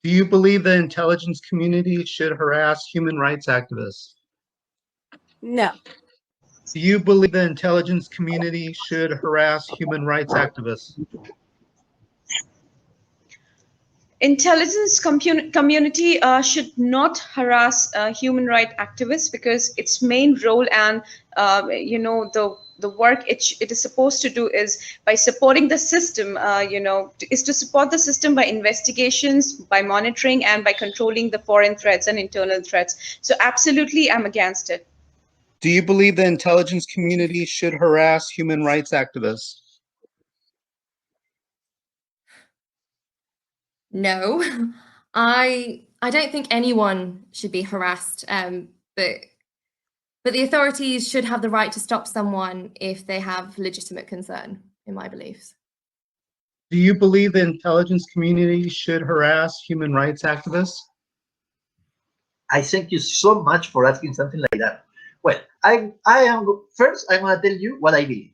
Do you believe the intelligence community should harass human rights activists? No. Do you believe the intelligence community should harass human rights activists? Intelligence community should not harass human rights activists, because its main role and the work it is supposed to do is by supporting the system, is to support the system by investigations, by monitoring, and by controlling the foreign threats and internal threats. So absolutely, I'm against it. Do you believe the intelligence community should harass human rights activists? No, I don't think anyone should be harassed, but the authorities should have the right to stop someone if they have legitimate concern, in my beliefs. Do you believe the intelligence community should harass human rights activists? I thank you so much for asking something like that. Well, I'm gonna tell you what I believe.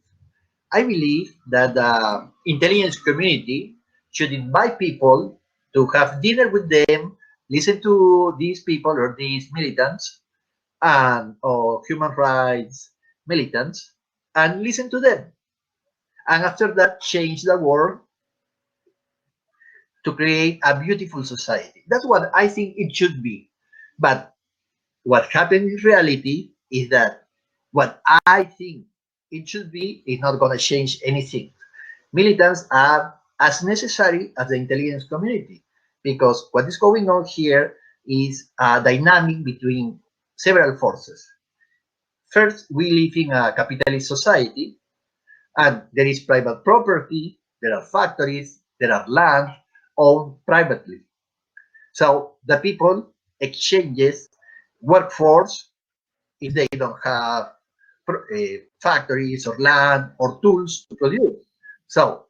I believe that the intelligence community should invite people to have dinner with them, listen to these people or these militants or human rights militants, and listen to them. And after that, change the world to create a beautiful society. That's what I think it should be. But what happened in reality is that what I think it should be is not going to change anything. Militants are as necessary as the intelligence community, because what is going on here is a dynamic between several forces. First, we live in a capitalist society, and there is private property, there are factories, there are land owned privately. So the people exchanges workforce if they don't have factories or land or tools to produce. So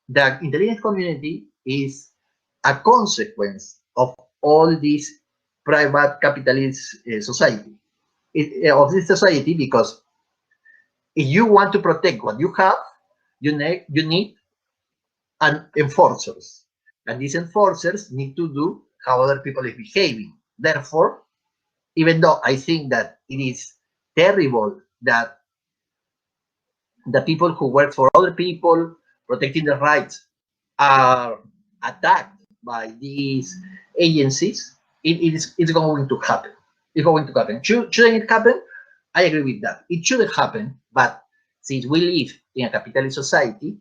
the intelligence community is a consequence of all this private capitalist society, of this society, because if you want to protect what you have, you need an enforcers, and these enforcers need to do how other people is behaving. Therefore, even though I think that it is terrible that the people who work for other people protecting their rights are attacked by these agencies, it's going to happen. It's going to happen. Shouldn't it happen? I agree with that. It shouldn't happen, but since we live in a capitalist society,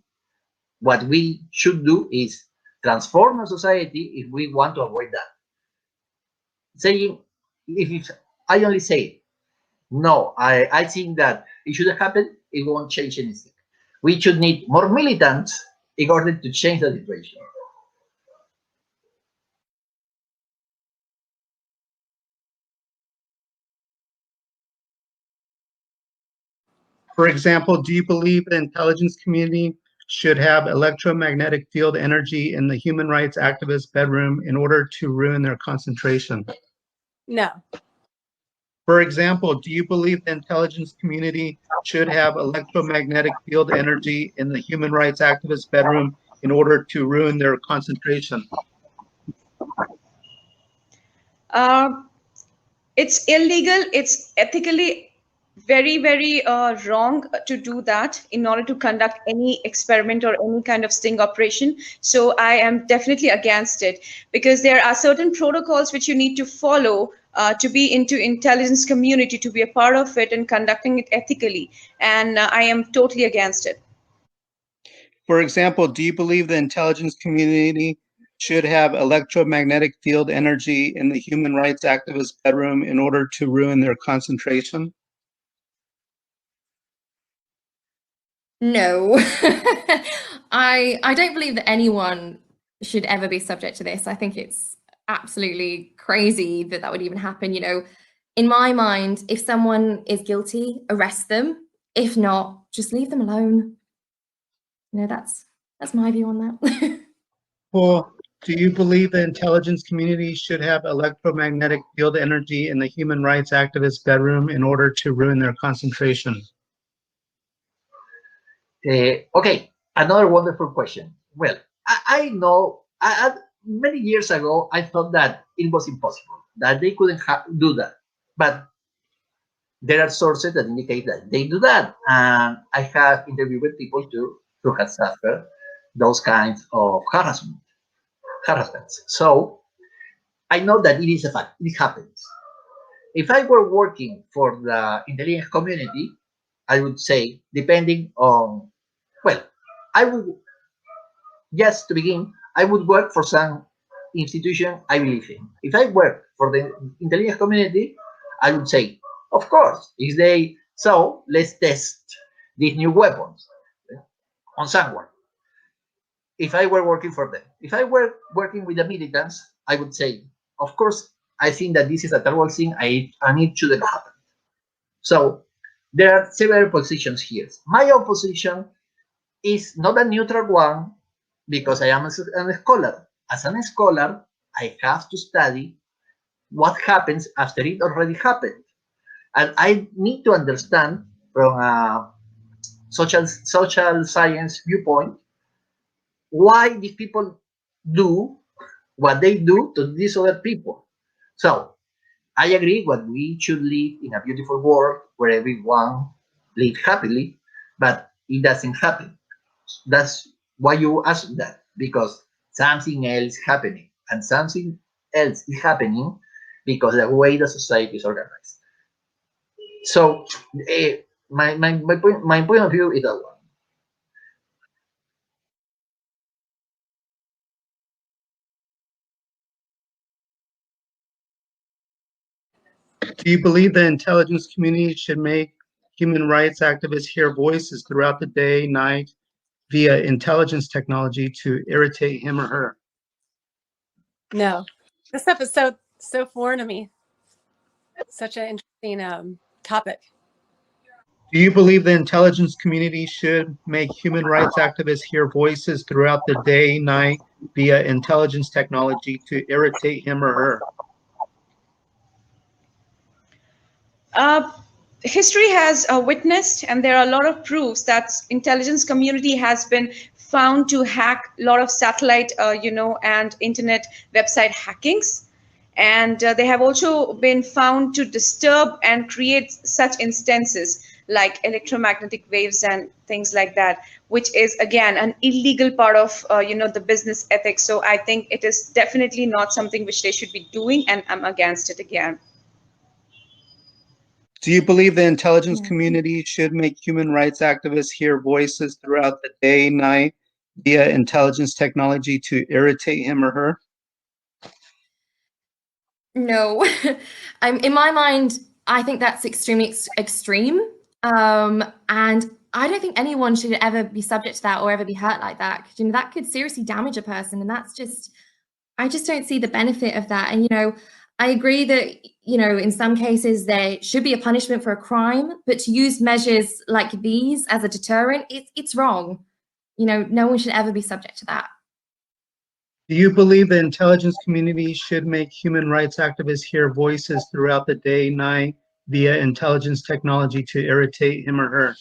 what we should do is transform our society if we want to avoid that. Saying, if I only say, no, I think that it shouldn't happen, it won't change anything. We should need more militants in order to change the situation. For example, do you believe the intelligence community should have electromagnetic field energy in the human rights activist bedroom in order to ruin their concentration? No. For example, do you believe the intelligence community should have electromagnetic field energy in the human rights activist bedroom in order to ruin their concentration? It's illegal. It's ethically very, very wrong to do that in order to conduct any experiment or any kind of sting operation. So I am definitely against it, because there are certain protocols which you need to follow to be into intelligence community, to be a part of it and conducting it ethically. And I am totally against it. For example, do you believe the intelligence community should have electromagnetic field energy in the human rights activist bedroom in order to ruin their concentration? No, I don't believe that anyone should ever be subject to this. I think it's absolutely crazy that that would even happen. You know, in my mind, if someone is guilty, arrest them. If not, just leave them alone. You know, that's my view on that. Well, do you believe the intelligence community should have electromagnetic field energy in the human rights activist bedroom in order to ruin their concentration? Okay, another wonderful question. Well, I know many years ago, I thought that it was impossible, that they couldn't do that. But there are sources that indicate that they do that. And I have interviewed people too who have suffered those kinds of harassments. So I know that it is a fact, it happens. If I were working for the intelligence community, I would say, depending on, well, I would, just to begin, I would work for some institution I believe in. If I work for the intelligence community, I would say, of course, if they, so let's test these new weapons on someone. If I were working for them, if I were working with the militants, I would say, of course, I think that this is a terrible thing. I need to happen. So there are several positions here. My own position is not a neutral one because I am a scholar. As a scholar, I have to study what happens after it already happened. And I need to understand from a social science viewpoint why these people do what they do to these other people. So I agree what we should live in a beautiful world where everyone lives happily, but it doesn't happen. That's why you ask that, because something else is happening, and something else is happening because the way the society is organized. So my point of view is that one. Do you believe the intelligence community should make human rights activists hear voices throughout the day, night, via intelligence technology to irritate him or her? No, this stuff is so foreign to me. Such an interesting topic. Do you believe the intelligence community should make human rights activists hear voices throughout the day, night, via intelligence technology to irritate him or her? History has witnessed, and there are a lot of proofs that intelligence community has been found to hack a lot of satellite, and internet website hackings. And they have also been found to disturb and create such instances like electromagnetic waves and things like that, which is again an illegal part of the business ethics. So I think it is definitely not something which they should be doing, and I'm against it again. Do you believe the intelligence community should make human rights activists hear voices throughout the day, night, via intelligence technology to irritate him or her? No. In my mind, I think that's extremely extreme. And I don't think anyone should ever be subject to that or ever be hurt like that. 'Cause, that could seriously damage a person. And that's just, I just don't see the benefit of that. And, I agree that, in some cases there should be a punishment for a crime, but to use measures like these as a deterrent, it's wrong. No one should ever be subject to that. Do you believe the intelligence community should make human rights activists hear voices throughout the day, night, via intelligence technology to irritate him or her?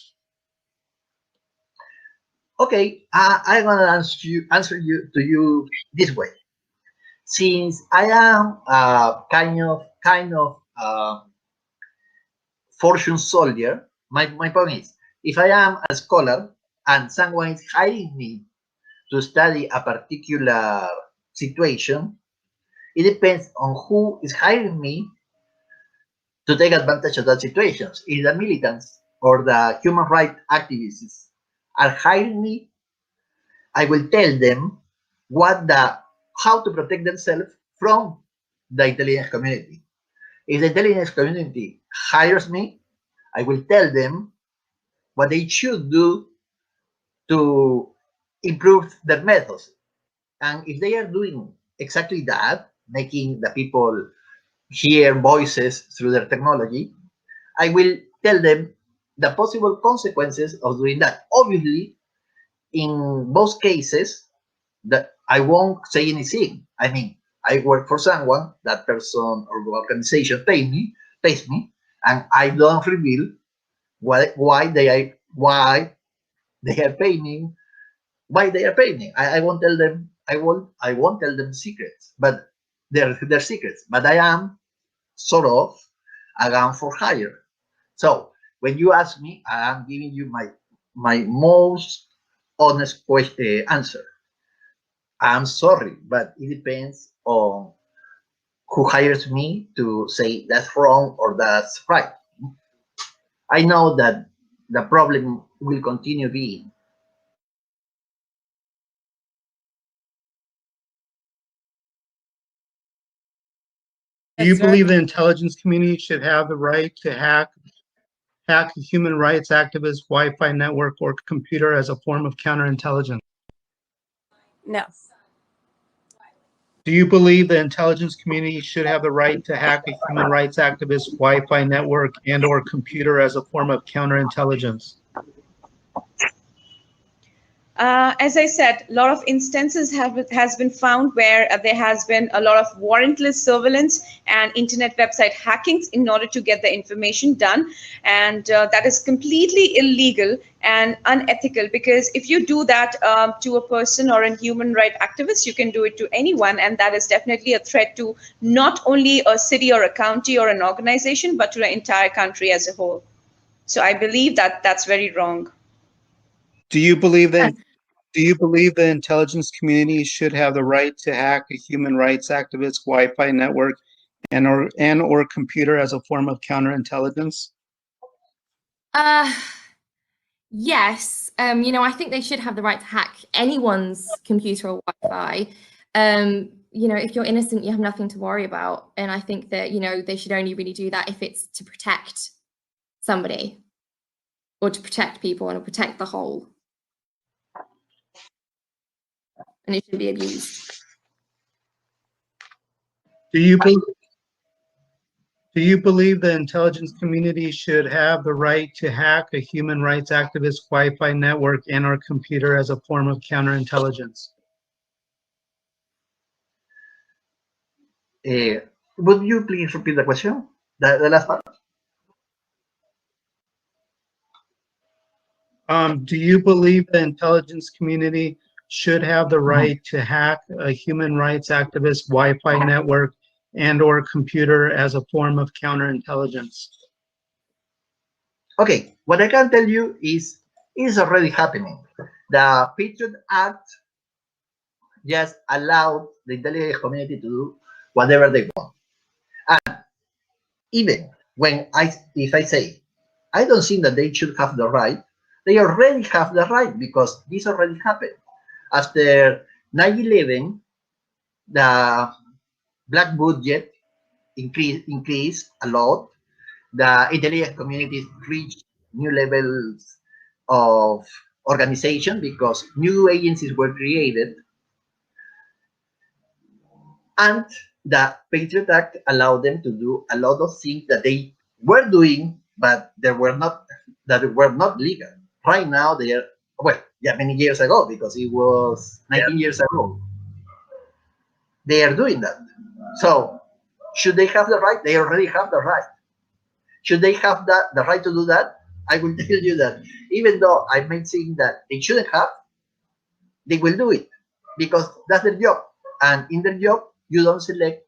Okay, I'm gonna answer you this way. Since I am kind of fortune soldier, my point is, if I am a scholar and someone is hiring me to study a particular situation, it depends on who is hiring me to take advantage of that situation. If the militants or the human rights activists are hiring me, I will tell them how to protect themselves from the intelligence community. If the intelligence community hires me, I will tell them what they should do to improve their methods. And if they are doing exactly that, making the people hear voices through their technology, I will tell them the possible consequences of doing that. Obviously, in both cases, that I won't say anything. I mean, I work for someone, that person or organization pays me, and I don't reveal why they are paying me, why they are paying me. I won't tell them I won't tell them secrets, but they're secrets. But I am sort of a gun for hire. So when you ask me, I am giving you my most honest answer. I'm sorry, but it depends on who hires me to say that's wrong or that's right. I know that the problem will continue being. Do you Yes, sir. believe the intelligence community should have the right to hack a human rights activist Wi-Fi network or computer as a form of counterintelligence? No. Do you believe the intelligence community should have the right to hack a human rights activist Wi-Fi network and or computer as a form of counterintelligence? As I said, a lot of instances has been found where there has been a lot of warrantless surveillance and internet website hackings in order to get the information done, and that is completely illegal and unethical, because if you do that to a person or a human rights activist, you can do it to anyone, and that is definitely a threat to not only a city or a county or an organization, but to the entire country as a whole. So I believe that that's very wrong. Do you believe the intelligence community should have the right to hack a human rights activist Wi-Fi network and or computer as a form of counterintelligence? Yes. I think they should have the right to hack anyone's computer or Wi-Fi. If you're innocent, you have nothing to worry about. And I think that, they should only really do that if it's to protect somebody or to protect people and to protect the whole. And it should be abused. Do you believe the intelligence community should have the right to hack a human rights activist Wi-Fi network and or computer as a form of counterintelligence? Would you please repeat the question? The last part? Do you believe the intelligence community should have the right to hack a human rights activist Wi-Fi network and or computer as a form of counterintelligence? Okay, what I can tell you is it is already happening. The Patriot Act just allowed the intelligence community to do whatever they want. And even if I say, I don't think that they should have the right, they already have the right, because this already happened. After 9/11, the black budget increased a lot. The intelligence community reached new levels of organization because new agencies were created, and the Patriot Act allowed them to do a lot of things that they were doing, but that were not legal. Right now, they are, well, yeah, many years ago, because it was 19 years ago. They are doing that. So, should they have the right? They already have the right. Should they have the right to do that? I will tell you that even though I may think that they shouldn't have, they will do it because that's their job. And in their job, you don't select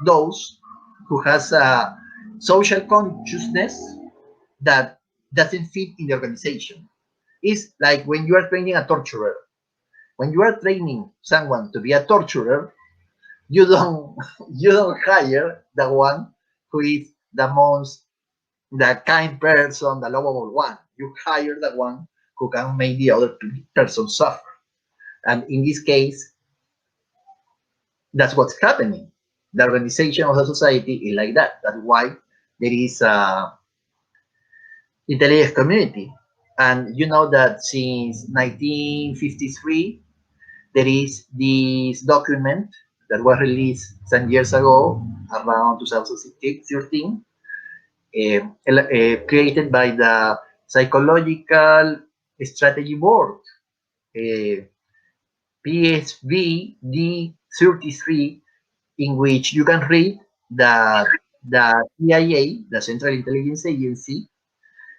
those who has a social consciousness that doesn't fit in the organization. It's like when you are training a torturer. When you are training someone to be a torturer, you don't hire the one who is the kind person, the lovable one. You hire the one who can make the other person suffer. And in this case, that's what's happening. The organization of the society is like that. That's why there is a intelligence community. And you know that since 1953, there is this document that was released some years ago, around 2013, created by the Psychological Strategy Board, PSVD 33, in which you can read that the CIA, the Central Intelligence Agency,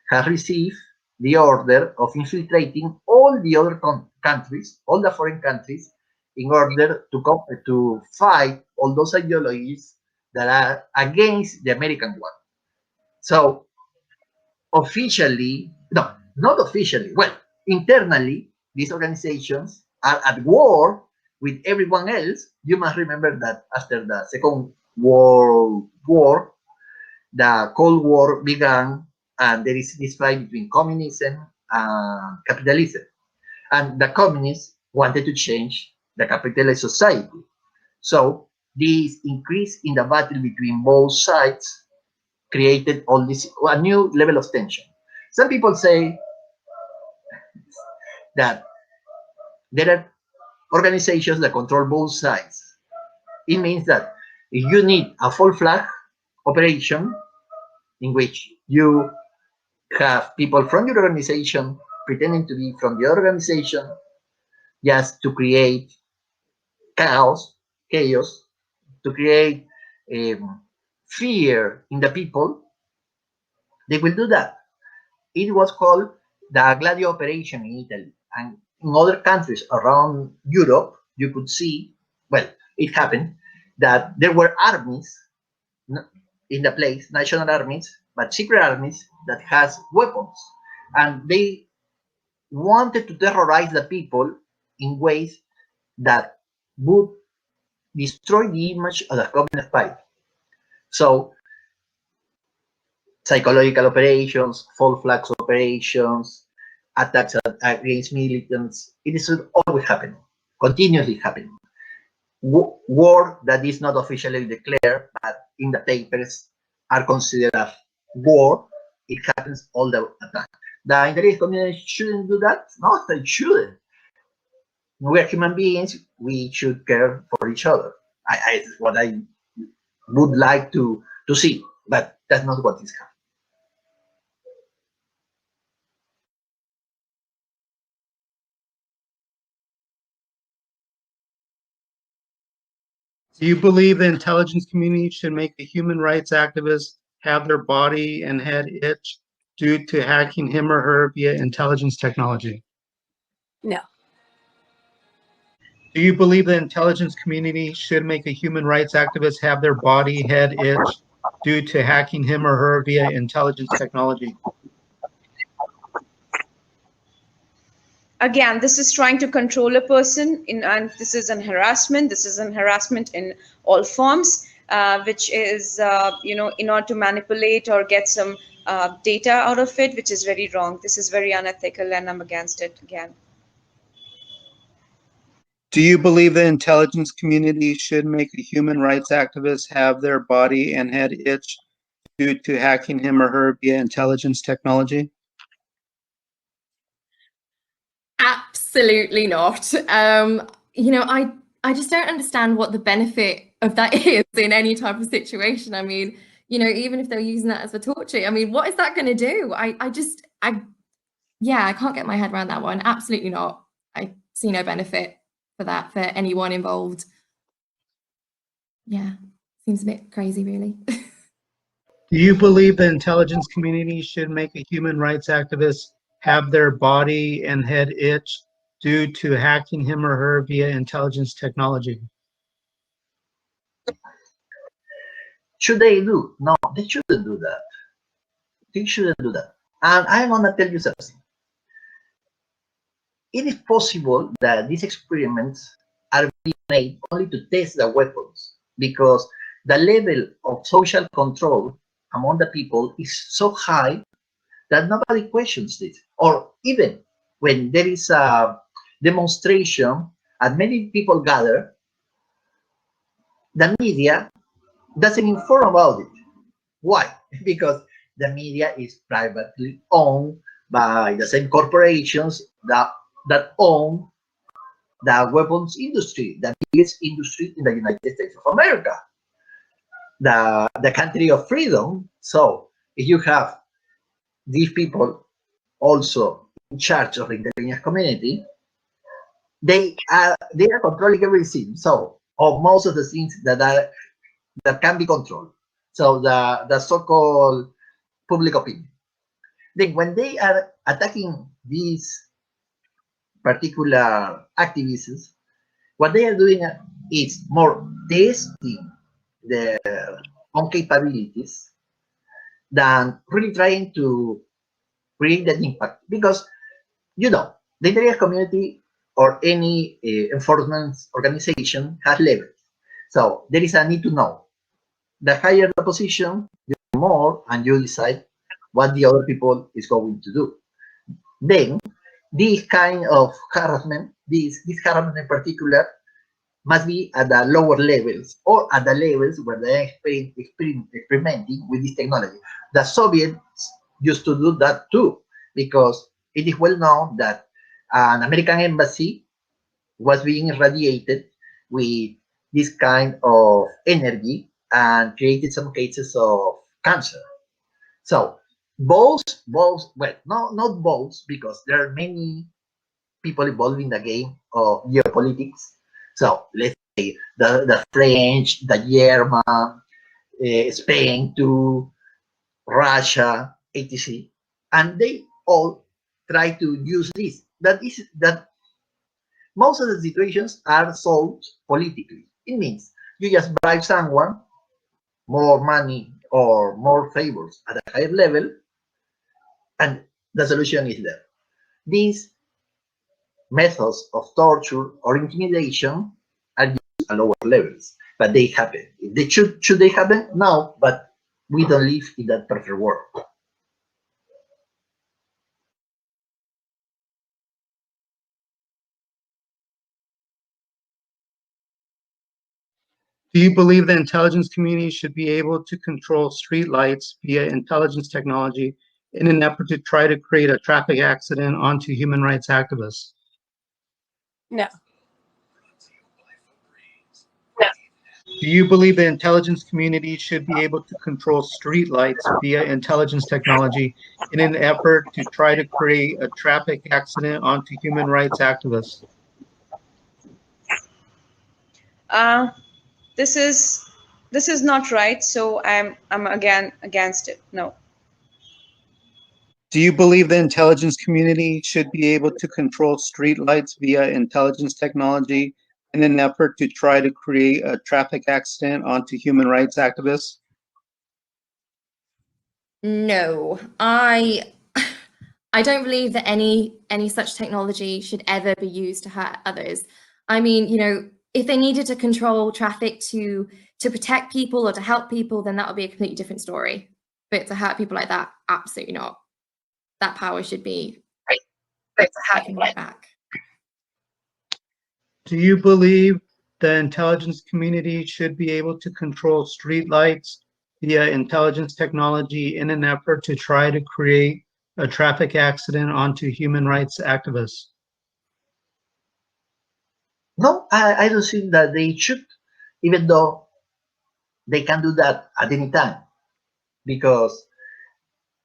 has received the order of infiltrating all the other countries, all the foreign countries, in order to fight all those ideologies that are against the American one. So officially, no, not officially, well, internally, these organizations are at war with everyone else. You must remember that after the Second World War, the Cold War began, and there is this fight between communism and capitalism. And the communists wanted to change the capitalist society. So this increase in the battle between both sides created all this a new level of tension. Some people say that there are organizations that control both sides. It means that if you need a full flag operation in which you have people from your organization pretending to be from the organization just to create chaos, to create fear in the people, they will do that. It was called the Gladio operation in Italy. And in other countries around Europe, you could see, well, it happened that there were armies in the place, national armies, but secret armies that has weapons. And they wanted to terrorize the people in ways that would destroy the image of the Communist Party. So psychological operations, false flags operations, attacks against militants, it is always happening, continuously happening. War that is not officially declared, but in the papers are considered as war, it happens all the time. The internet community shouldn't do that? No, they shouldn't. We're human beings, we should care for each other. What I would like to see, but that's not what is happening. Do you believe the intelligence community should make the human rights activists have their body and head itch due to hacking him or her via intelligence technology? No. Do you believe the intelligence community should make a human rights activist have their body, head itch due to hacking him or her via intelligence technology? Again, this is trying to control a person, and this is an harassment. This is an harassment in all forms, which is, in order to manipulate or get some data out of it, which is very wrong. This is very unethical, and I'm against it again. Do you believe the intelligence community should make a human rights activist have their body and head itch due to hacking him or her via intelligence technology? Absolutely not. I just don't understand what the benefit of that is in any type of situation. I mean, even if they're using that as a torture, I mean, what is that going to do? I can't get my head around that one. Absolutely not. I see no benefit for that for anyone involved. Yeah, seems a bit crazy, really. Do you believe the intelligence community should make a human rights activist have their body and head itch due to hacking him or her via intelligence technology? Should they do? No, they shouldn't do that. They shouldn't do that. And I'm gonna tell you something. It is possible that these experiments are being made only to test the weapons, because the level of social control among the people is so high that nobody questions this. Or even when there is a demonstration and many people gather, the media doesn't inform about it. Why? Because the media is privately owned by the same corporations that own the weapons industry, the biggest industry in the United States of America, the country of freedom. So if you have these people also in charge of the intelligence community, they are controlling everything. So, or most of the things that can be controlled. So the so-called public opinion. Then when they are attacking these particular activists, What they are doing is more testing their own capabilities than really trying to create that impact. Because, you know, the intelligence community or any enforcement organization has levels. So there is a need to know. The higher the position, the more, and you decide what the other people is going to do. Then this kind of harassment, this harassment in particular, must be at the lower levels or at the levels where they are experimenting with this technology. The Soviets used to do that too, because it is well known that an American embassy was being irradiated with this kind of energy and created some cases of cancer. So both, well, no, not both, because there are many people involved in the game of geopolitics. So let's say the French, the German, Spain to Russia, etc. And they all try to use this. That most of the situations are solved politically. It means you just bribe someone, more money or more favors at a higher level, and the solution is there. These methods of torture or intimidation are used at lower levels, but they happen. Should they happen? No, but we don't live in that perfect world. Do you believe the intelligence community should be able to control streetlights via intelligence technology in an effort to try to create a traffic accident onto human rights activists? No. Do you believe the intelligence community should be able to control streetlights via intelligence technology in an effort to try to create a traffic accident onto human rights activists? This is not right. So I'm again against it. No. Do you believe the intelligence community should be able to control streetlights via intelligence technology in an effort to try to create a traffic accident onto human rights activists? No, I don't believe that any such technology should ever be used to hurt others. I mean, you know, if they needed to control traffic to protect people or to help people, then that would be a completely different story. But to hurt people like that, absolutely not. That power should be taken right back. Do you believe the intelligence community should be able to control streetlights via intelligence technology in an effort to try to create a traffic accident onto human rights activists? No, I don't think that they should, even though they can do that at any time, because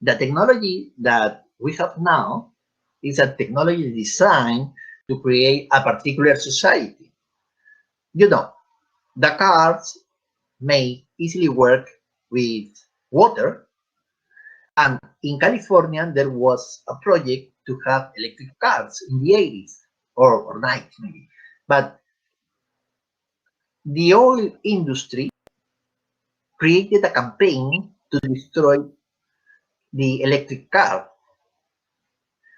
the technology that we have now is a technology designed to create a particular society. You know, the cars may easily work with water, and in California there was a project to have electric cars in the 80s or 90s maybe. But the oil industry created a campaign to destroy the electric car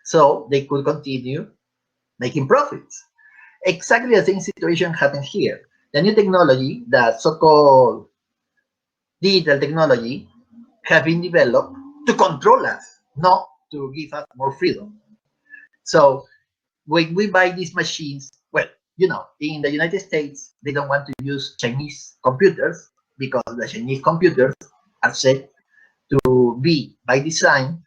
so they could continue making profits. Exactly the same situation happened here. The new technology, the so-called digital technology, have been developed to control us, not to give us more freedom. So when we buy these machines, well, you know, in the United States, they don't want to use Chinese computers because the Chinese computers are said to be, by design,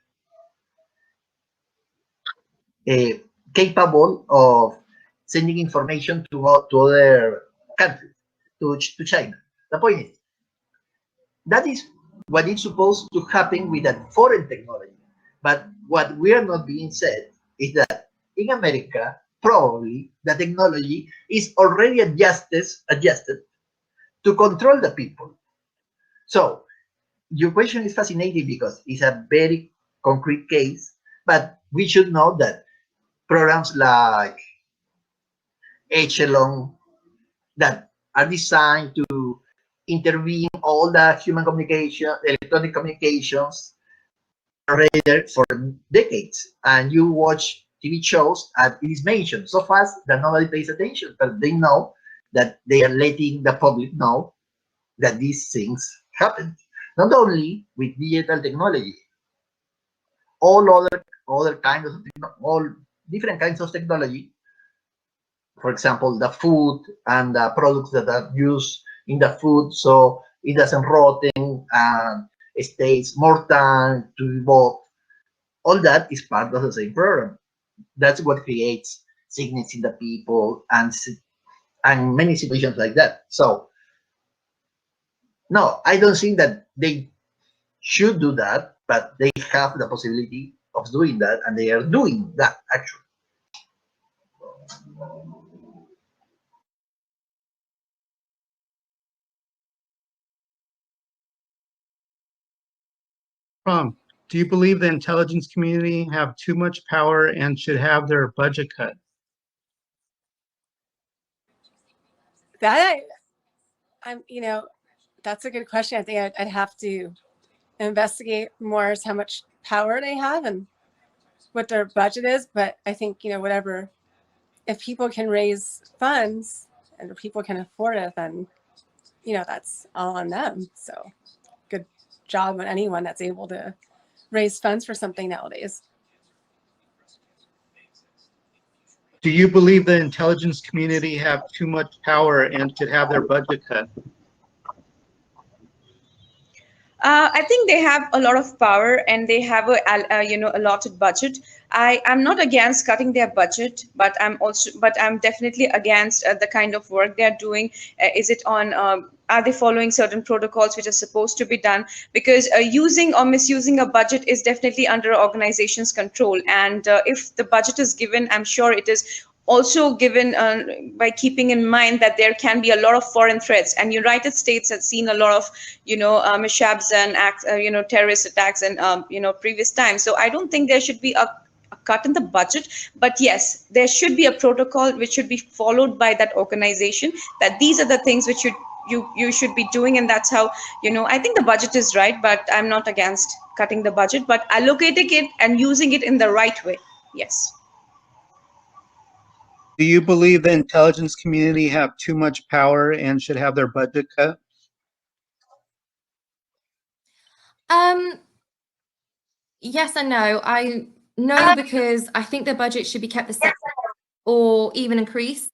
capable of sending information to other countries, to China. The point is, that is what is supposed to happen with that foreign technology. But what we are not being said is that in America, probably the technology is already adjusted to control the people. So your question is fascinating because it's a very concrete case, but we should know that programs like Echelon that are designed to intervene all the human communication, electronic communications, already there for decades. And you watch TV shows and it is mentioned so fast that nobody pays attention, but they know that they are letting the public know that these things happen. Not only with digital technology, all other kinds of all different kinds of technology. For example, the food and the products that are used in the food, so it doesn't rotten and stays more time to evolve. All that is part of the same program. That's what creates sickness in the people and many situations like that. So no, I don't think that they should do that, but they have the possibility of doing that, and they are doing that actually. Prompt. Do you believe the intelligence community have too much power and should have their budget cut? That I'm, that's a good question. I think I'd have to investigate more as how much power they have and what their budget is. But I think, whatever, if people can raise funds and people can afford it, then, that's all on them. So good job on anyone that's able to raise funds for something nowadays. Do you believe the intelligence community have too much power and should have their budget cut? I think they have a lot of power and they have a allotted budget. I am not against cutting their budget, but I'm definitely against the kind of work they're doing. Is it on? Are they following certain protocols which are supposed to be done? Because using or misusing a budget is definitely under organization's control. And if the budget is given, I'm sure it is also given by keeping in mind that there can be a lot of foreign threats, and United States has seen a lot of mishaps and acts, terrorist attacks and previous times. So I don't think there should be a cut in the budget, but yes, there should be a protocol which should be followed by that organization, that these are the things which you should be doing, and that's how I think the budget is right, but I'm not against cutting the budget, but allocating it and using it in the right way. Yes. Do you believe the intelligence community have too much power and should have their budget cut? Yes and no. No, because I think the budget should be kept the same or even increased.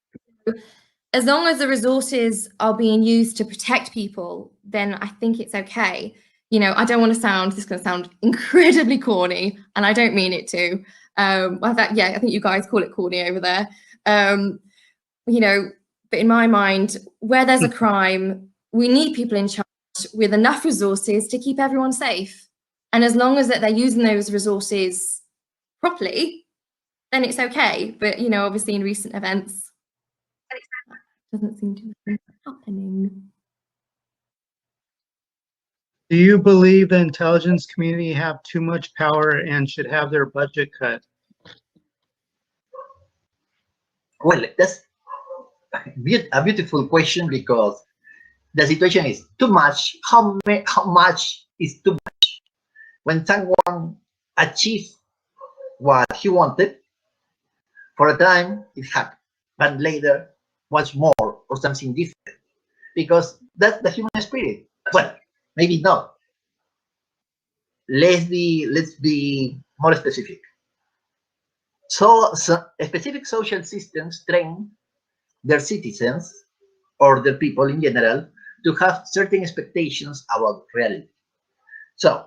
As long as the resources are being used to protect people, then I think it's okay. I don't want to this is going to sound incredibly corny, and I don't mean it to. I think you guys call it corny over there. But in my mind, where there's a crime, we need people in charge with enough resources to keep everyone safe. And as long as that they're using those resources properly, then it's okay. But, obviously in recent events, it doesn't seem to be happening. Do you believe the intelligence community have too much power and should have their budget cut? Well, that's a beautiful question, because the situation is too much. How much is too much? When someone achieves what he wanted, for a time it happened, but later wants more or something different, because that's the human spirit. Well, maybe not. Let's be more specific. So specific social systems train their citizens or the people in general to have certain expectations about reality. So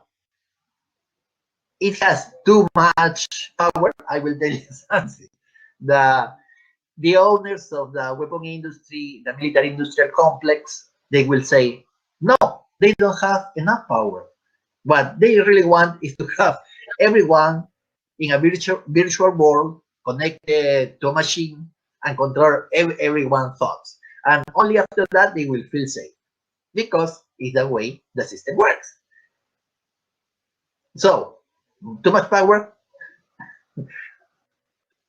it has too much power. I will tell you something. The owners of the weapon industry, the military industrial complex, they will say, no, they don't have enough power. What they really want is to have everyone in a virtual world connected to a machine and control everyone's thoughts. And only after that they will feel safe, because it's the way the system works. So, too much power.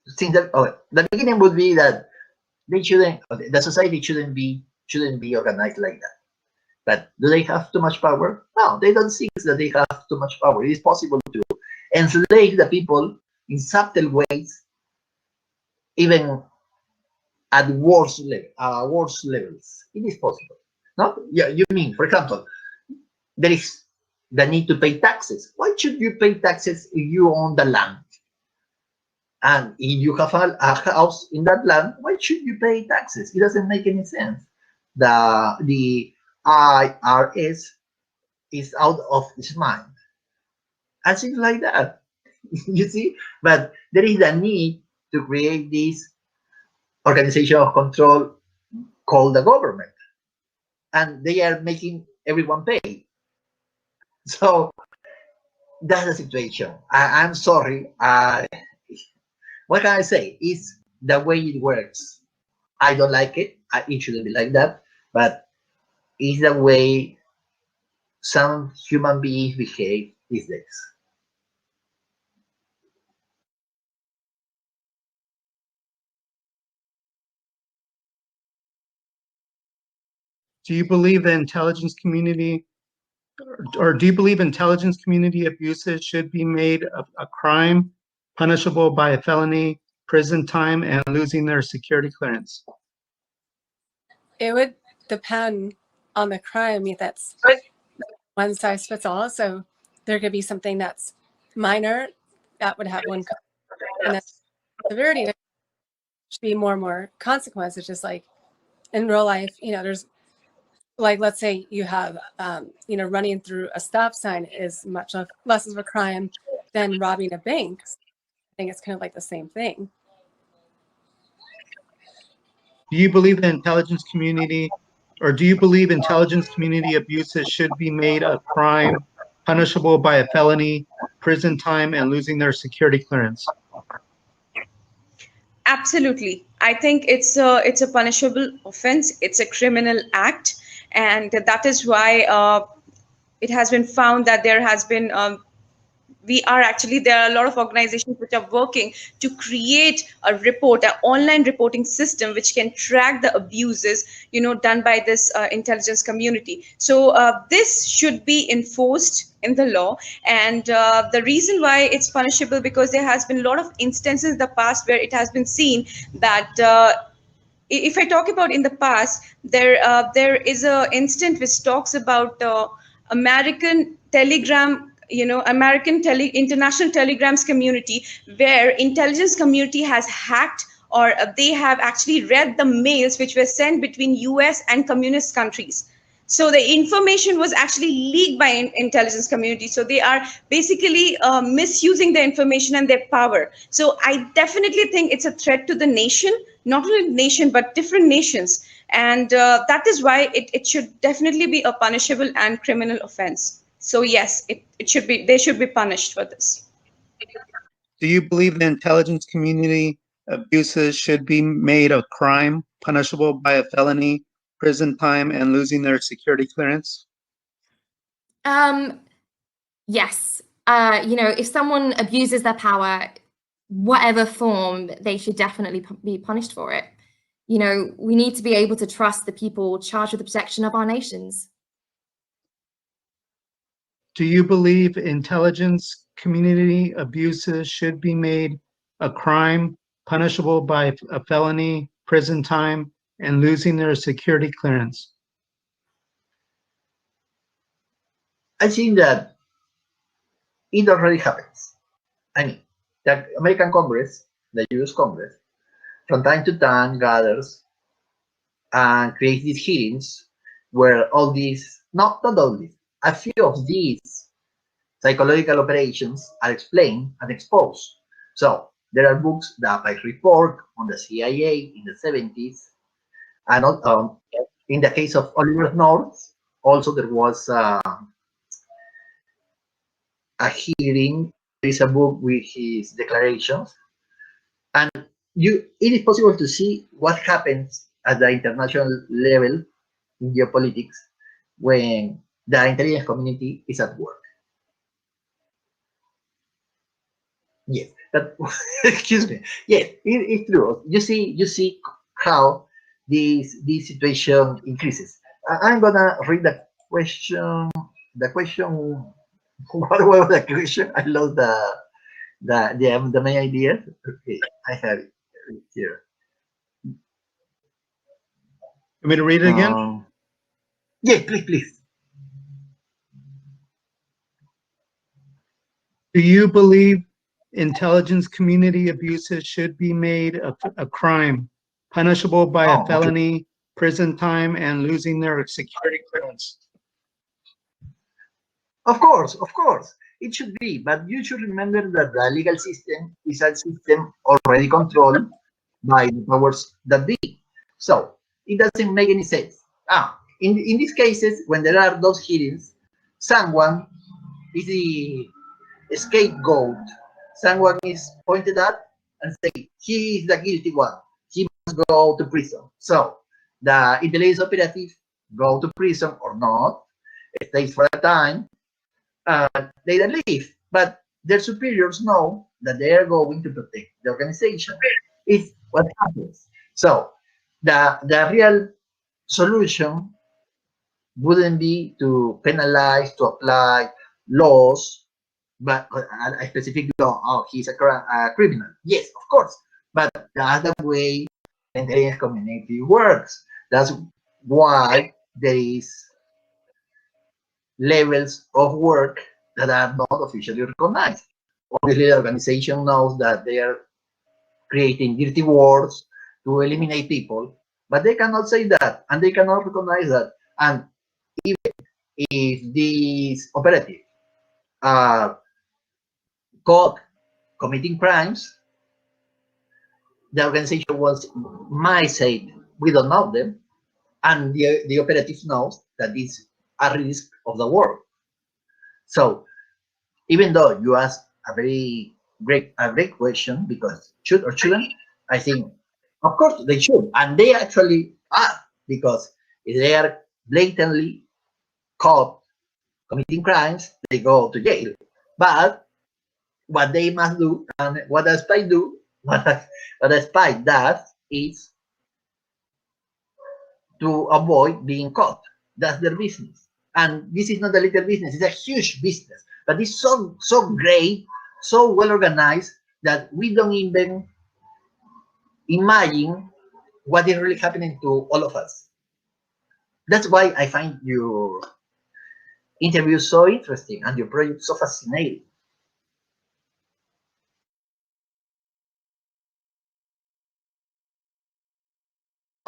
The beginning would be that they shouldn't. The society shouldn't be organized like that. But do they have too much power? No, they don't think that they have too much power. It is possible to enslave the people in subtle ways, even at worse levels. It is possible. No? Yeah, you mean, for example, there is the need to pay taxes. Why should you pay taxes if you own the land? And if you have a house in that land, why should you pay taxes? It doesn't make any sense. The IRS is out of its mind. And things like that. You see? But there is a need to create this organization of control called the government. And they are making everyone pay. So that's the situation. I'm sorry. What can I say? It's the way it works. I don't like it. It shouldn't be like that. But it's the way some human beings behave these days. Do you believe the intelligence community, or do you believe intelligence community abuses should be made a crime punishable by a felony, prison time, and losing their security clearance? It would depend on the crime. I mean, that's one size fits all. So there could be something that's minor that would have one, and then severity should be more and more consequences. Just like in real life, there's like, let's say you have, running through a stop sign is much less of a crime than robbing a bank. I think it's kind of like the same thing. Do you believe the intelligence community, or do you believe intelligence community abuses should be made a crime punishable by a felony, prison time, and losing their security clearance? Absolutely. I think it's a punishable offense. It's a criminal act, and that is why it has been found that there has been there are a lot of organizations which are working to create an online reporting system which can track the abuses done by this intelligence community. So this should be enforced in the law, and the reason why it's punishable, because there has been a lot of instances in the past where it has been seen that if I talk about in the past, there is a instant which talks about American Telegram, international telegrams community, where intelligence community has hacked, or they have actually read the mails which were sent between US and communist countries. So the information was actually leaked by intelligence community. So they are basically misusing the information and their power. So I definitely think it's a threat to the nation, not only nation, but different nations. And that is why it should definitely be a punishable and criminal offense. So yes, they should be punished for this. Do you believe the intelligence community abuses should be made a crime punishable by a felony, prison time, and losing their security clearance? Yes. If someone abuses their power, whatever form, they should definitely be punished for it. We need to be able to trust the people charged with the protection of our nations. Do you believe intelligence community abuses should be made a crime punishable by a felony, prison time, and losing their security clearance? I think that it already happens. I mean, the American Congress, the US Congress, from time to time gathers and creates these hearings where all these, not all these, a few of these psychological operations are explained and exposed. So there are books, the Apex Report on the CIA in the 70s, and in the case of Oliver North, also there was a hearing. There is a book with his declarations, and it is possible to see what happens at the international level in geopolitics when the intelligence community is at work. Yes, that excuse me. Yes, it's true. You see how this situation increases. I'm gonna read the question. The question. What was the question? I lost the main idea. Okay, I have it here. Want me to read it again? Yeah, please. Do you believe intelligence community abuses should be made a crime, punishable by a Okay. felony, prison time, and losing their security clearance? Of course. It should be, but you should remember that the legal system is a system already controlled by the powers that be. So it doesn't make any sense. In these cases, when there are those hearings, someone is the scapegoat. Someone is pointed at and say he is the guilty one. He must go to prison. So the intelligence operative go to prison or not, stays for a time, they then leave. But their superiors know that they are going to protect the organization. It's what happens. So the real solution wouldn't be to penalize, to apply laws, but a specific law. Oh, he's a criminal. Yes, of course. But that's the way the intelligence community works. That's why there is levels of work that are not officially recognized. Obviously, the organization knows that they are creating dirty wars to eliminate people, but they cannot say that, and they cannot recognize that. And even if these operatives are caught committing crimes, the organization might say, we don't know them, and the operative knows that it's a risk of the war. So even though you ask a great question, because should or shouldn't, I think of course they should, and they actually are, because if they are blatantly caught committing crimes, they go to jail. But what they must do, and what a spy do, what a spy does, is to avoid being caught. That's their business. And this is not a little business, it's a huge business. But it's so great, so well organized, that we don't even imagine what is really happening to all of us. That's why I find your interview so interesting and your project so fascinating.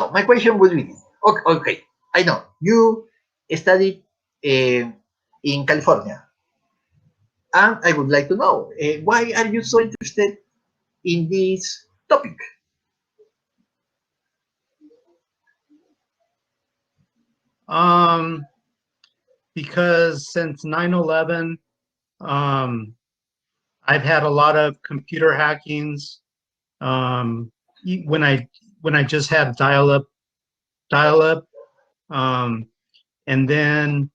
So my question would be, okay, I know you studied in California, and I would like to know why are you so interested in this topic? Because since 9/11, I've had a lot of computer hackings. When I just had dial-up, and then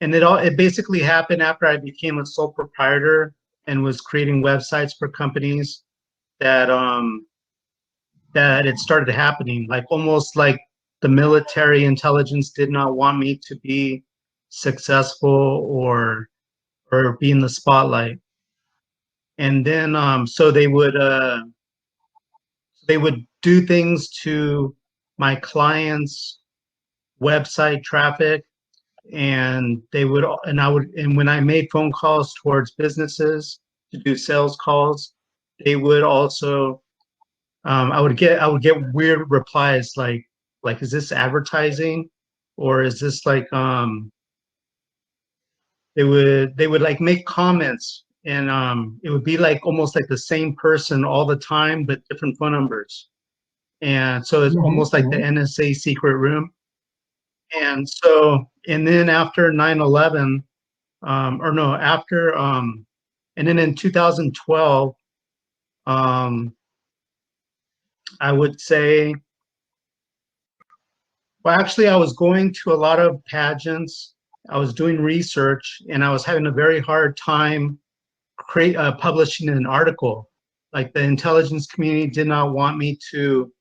it basically happened after I became a sole proprietor and was creating websites for companies that it started happening, like almost like the military intelligence did not want me to be successful or be in the spotlight. And then so they would do things to my clients' website traffic, and when I made phone calls towards businesses to do sales calls, they would also I would get weird replies like is this advertising, or is this like they would like make comments, and it would be like almost like the same person all the time but different phone numbers, and so it's almost like the NSA secret room. And so, and then after 9/11, or no, after and then in 2012, I would say, well, actually, I was going to a lot of pageants. I was doing research, and I was having a very hard time publishing an article. Like, the intelligence community did not want me to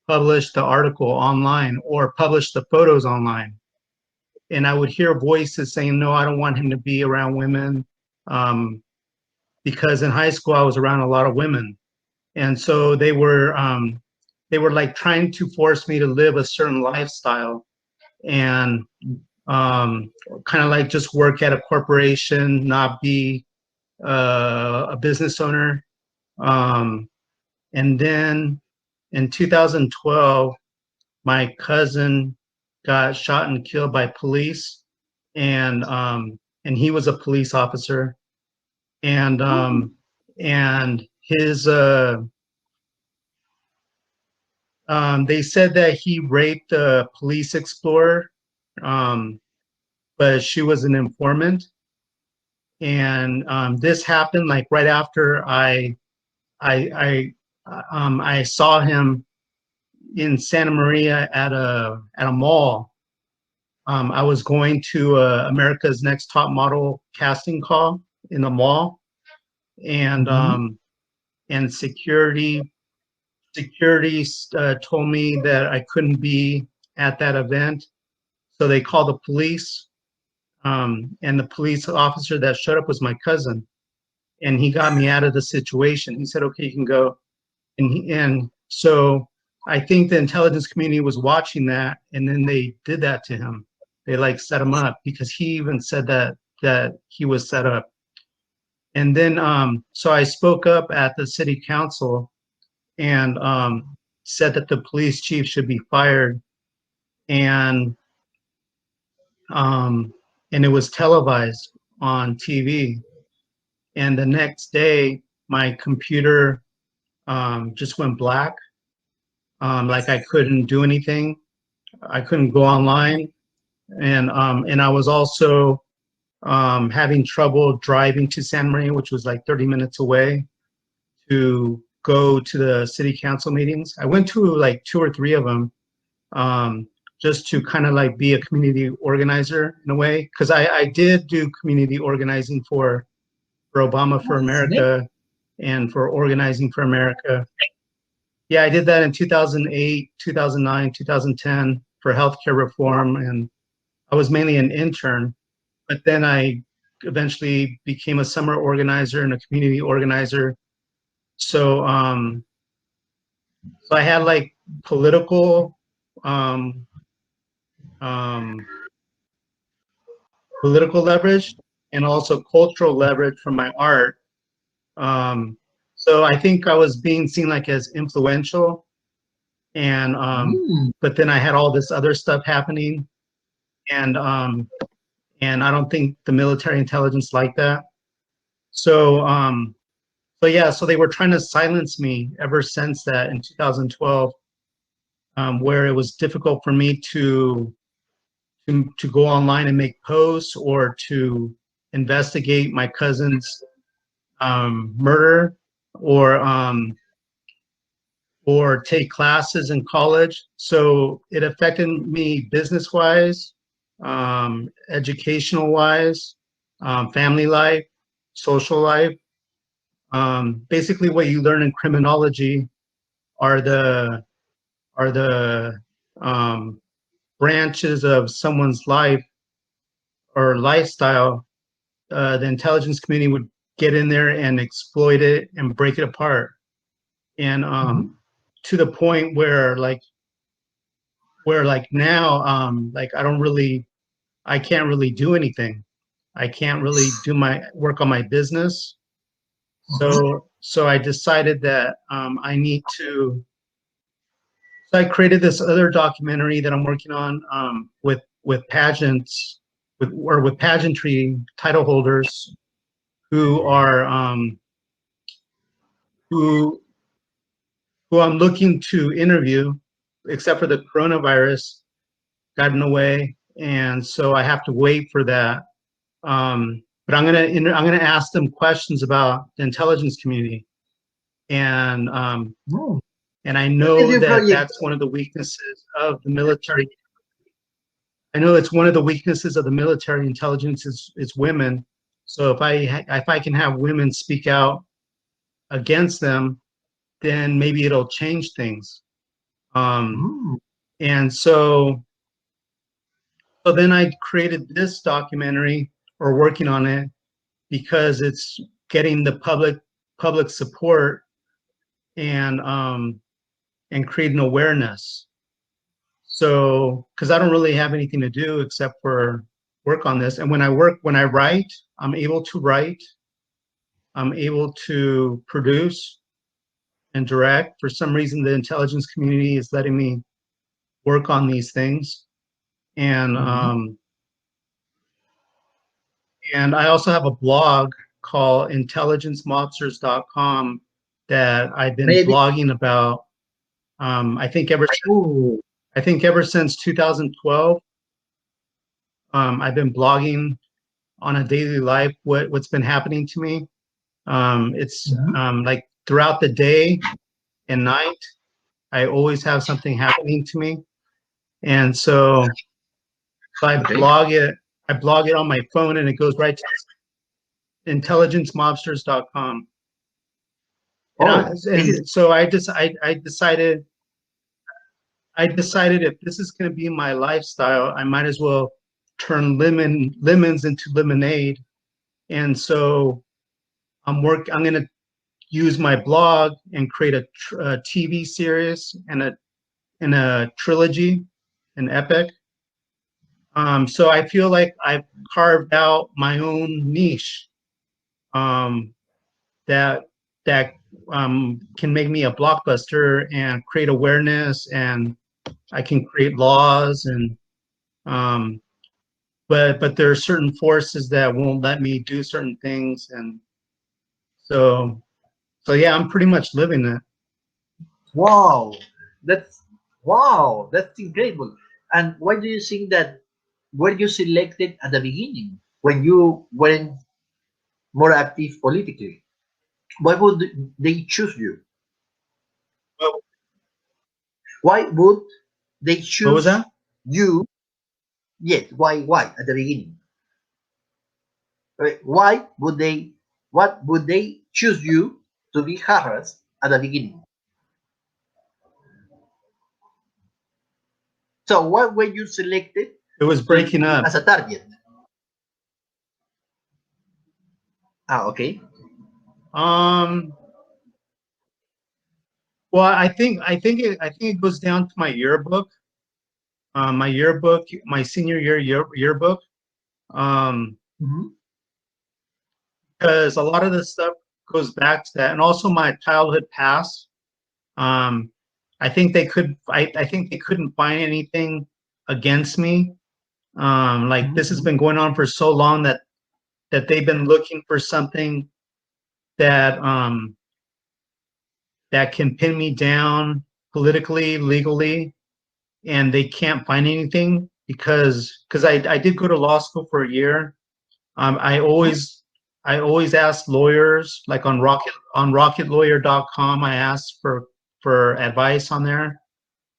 publish the article online or publish the photos online. And I would hear voices saying, no, I don't want him to be around women. Because in high school, I was around a lot of women. And so they were like trying to force me to live a certain lifestyle and kind of like just work at a corporation, not be a business owner. And then in 2012, my cousin got shot and killed by police, and he was a police officer, and his they said that he raped a police explorer, but she was an informant, and this happened like right after I saw him in Santa Maria at a mall. I was going to America's Next Top Model casting call in the mall, and and security told me that I couldn't be at that event, so they called the police. And the police officer that showed up was my cousin, and he got me out of the situation. He said, "Okay, you can go." And so I think the intelligence community was watching that, and then they did that to him. They like set him up because he even said that he was set up. And then so I spoke up at the city council and said that the police chief should be fired, and it was televised on TV. And the next day, my computer just went black. Like I couldn't do anything. I couldn't go online, and I was also having trouble driving to San Maria, which was like 30 minutes away, to go to the city council meetings. I went to like 2 or 3 of them, just to kind of like be a community organizer in a way, because I did do community organizing for Obama for America and for Organizing for America. Yeah, I did that in 2008, 2009, 2010 for healthcare reform, and I was mainly an intern, but then I eventually became a summer organizer and a community organizer. So, so I had like political leverage and also cultural leverage from my art. So I think I was being seen like as influential, and but then I had all this other stuff happening, and I don't think the military intelligence liked that. So so yeah, so they were trying to silence me ever since that in 2012, where it was difficult for me to go online and make posts or to investigate my cousin's murder, or take classes in college. So it affected me business-wise, educational-wise, family life, social life. Basically, what you learn in criminology are the branches of someone's life or lifestyle. The intelligence community would get in there and exploit it and break it apart, and to the point where like now like I can't really do anything. I can't really do my work on my business. So I decided that I need to. So I created this other documentary that I'm working on with pageants, with pageantry title holders who are who I'm looking to interview, except for the coronavirus got in the way, and so I have to wait for that. But I'm gonna ask them questions about the intelligence community, and I know that that's one of the weaknesses of the military. I know it's one of the weaknesses of the military intelligence is women. So if I can have women speak out against them, then maybe it'll change things. And so then I created this documentary, or working on it, because it's getting the public support and creating awareness. So, because I don't really have anything to do except for work on this. And when I write, I'm able to write, I'm able to produce and direct. For some reason, the intelligence community is letting me work on these things. And and I also have a blog called intelligencemobsters.com that I've been blogging about. I think ever since 2012. I've been blogging on a daily life what's been happening to me. It's like throughout the day and night, I always have something happening to me, and so I blog it. I blog it on my phone, and it goes right to intelligencemobsters.com. And so I decided if this is going to be my lifestyle, I might as well turn lemons into lemonade. And so I'm going to use my blog and create a TV series and a trilogy, an epic. So I feel like I've carved out my own niche that can make me a blockbuster and create awareness, and I can create laws, and but there are certain forces that won't let me do certain things, and so yeah, I'm pretty much living it. Wow, that's incredible. And why do you think that were you selected at the beginning when you weren't more active politically? Why would they choose you? Well, why would they choose what was that? you? Yes, why at the beginning? Why would they? What would they choose you to be harassed at the beginning? So why were you selected? It was breaking up as a target. Okay. Well, I think it goes down to my yearbook. My senior year yearbook. Because a lot of this stuff goes back to that, and also my childhood past. I think they couldn't find anything against me. Like this has been going on for so long that they've been looking for something that that can pin me down politically, legally, and they can't find anything because I did go to law school for a year. I always ask lawyers, like on rocketlawyer.com. I ask for advice on there.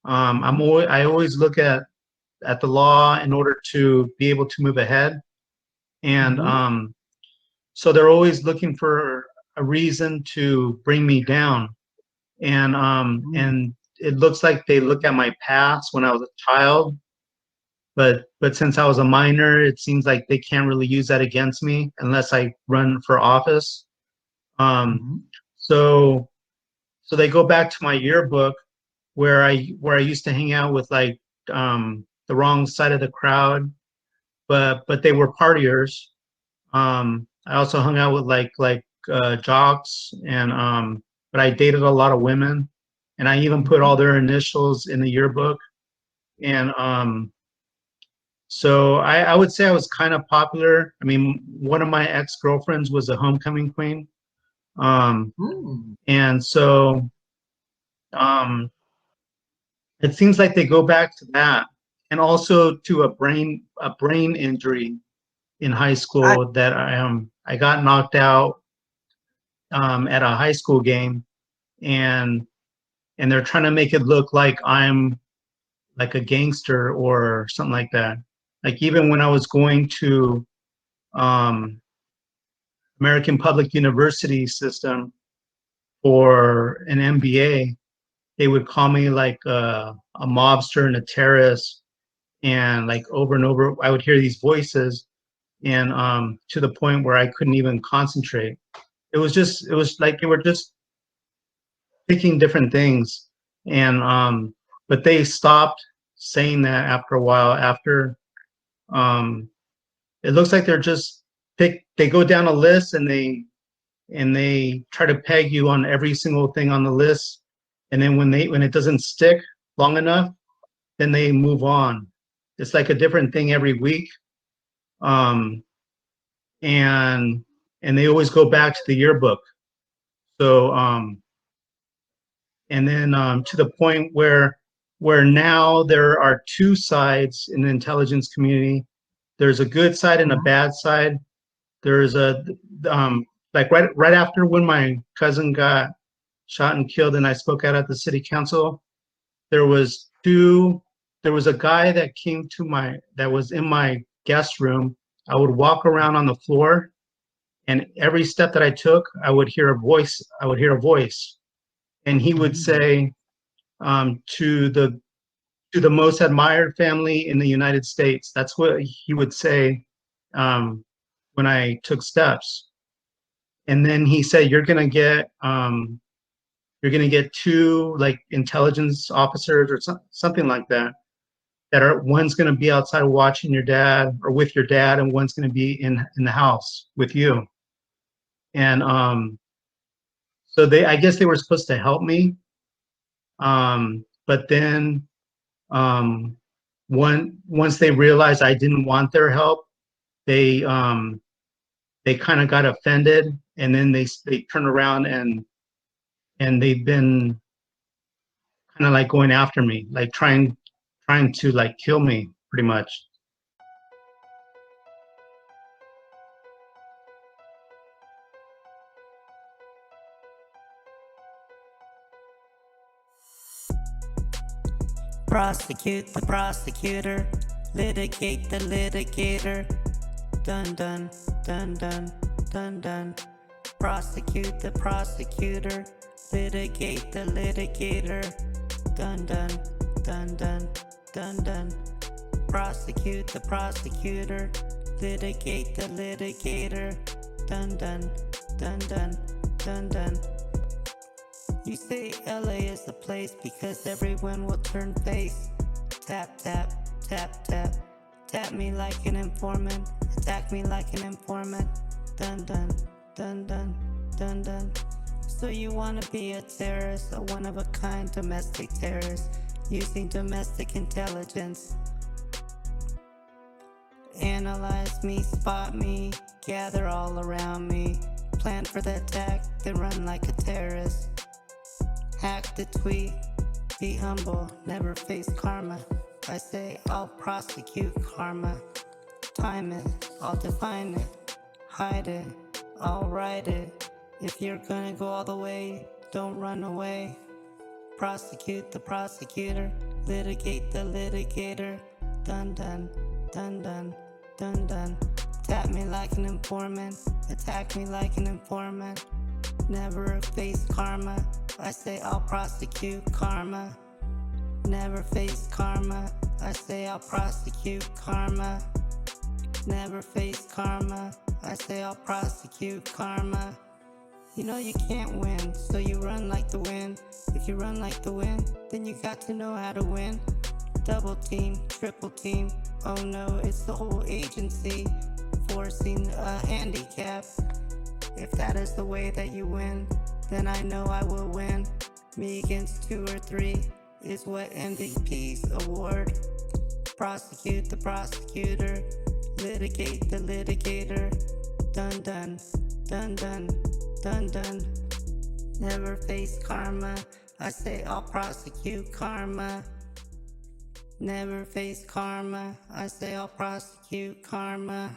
I always look at the law in order to be able to move ahead, and so they're always looking for a reason to bring me down, and it looks like they look at my past when I was a child, but since I was a minor, it seems like they can't really use that against me unless I run for office. So they go back to my yearbook where I used to hang out with like the wrong side of the crowd, but they were partiers. I also hung out with like jocks, and but I dated a lot of women, and I even put all their initials in the yearbook. And so I would say I was kind of popular. I mean, one of my ex-girlfriends was a homecoming queen. And so it seems like they go back to that, and also to a brain injury in high school that I got knocked out at a high school game, and they're trying to make it look like I'm like a gangster or something like that. Like even when I was going to American Public University system for an MBA, they would call me like a mobster and a terrorist, and like over and over, I would hear these voices, and to the point where I couldn't even concentrate. It was like they were just picking different things, and but they stopped saying that after a while. After it looks like they're just they go down a list, and they try to peg you on every single thing on the list, and then when it doesn't stick long enough, then they move on. It's like a different thing every week, um, and they always go back to the yearbook. So and then to the point where now there are two sides in the intelligence community. There's a good side and a bad side. There's a like right after when my cousin got shot and killed, and I spoke out at the city council, there was a guy that that was in my guest room. I would walk around on the floor, and every step that I took, I would hear a voice. And he would say, to the most admired family in the United States. That's what he would say when I took steps. And then he said, you're gonna get two like intelligence officers or something like that. One's gonna be outside watching your dad or with your dad, and one's gonna be in the house with you. And so I guess they were supposed to help me. But then once they realized I didn't want their help, they kind of got offended, and then they turned around and they've been kind of like going after me, like trying to like kill me pretty much. Prosecute the prosecutor, litigate the litigator. Dun dun dun dun dun dun. Prosecute the prosecutor, litigate the litigator. Dun dun dun dun dun dun. Prosecute the prosecutor, litigate the litigator. Dun dun dun dun dun dun. You say LA is the place because everyone will turn face. Tap, tap, tap, tap. Tap me like an informant. Attack me like an informant. Dun dun, dun dun, dun dun. So you wanna be a terrorist, a one-of-a-kind domestic terrorist, using domestic intelligence. Analyze me, spot me, gather all around me. Plan for the attack, then run like a terrorist. Hack the tweet, be humble, never face karma. I say I'll prosecute karma. Time it, I'll define it. Hide it, I'll write it. If you're gonna go all the way, don't run away. Prosecute the prosecutor, litigate the litigator. Dun dun, dun dun, dun dun. Tap me like an informant, attack me like an informant. Never face karma. I say I'll prosecute karma. Never face karma. I say I'll prosecute karma. Never face karma. I say I'll prosecute karma. You know you can't win, so you run like the wind. If you run like the wind, then you got to know how to win. Double team, triple team. Oh no, it's the whole agency forcing a handicap. If that is the way that you win, then I know I will win. Me against 2 or 3 is what MVPs award. Prosecute the prosecutor, litigate the litigator. Dun dun, dun dun, dun dun. Never face karma. I say I'll prosecute karma. Never face karma. I say I'll prosecute karma.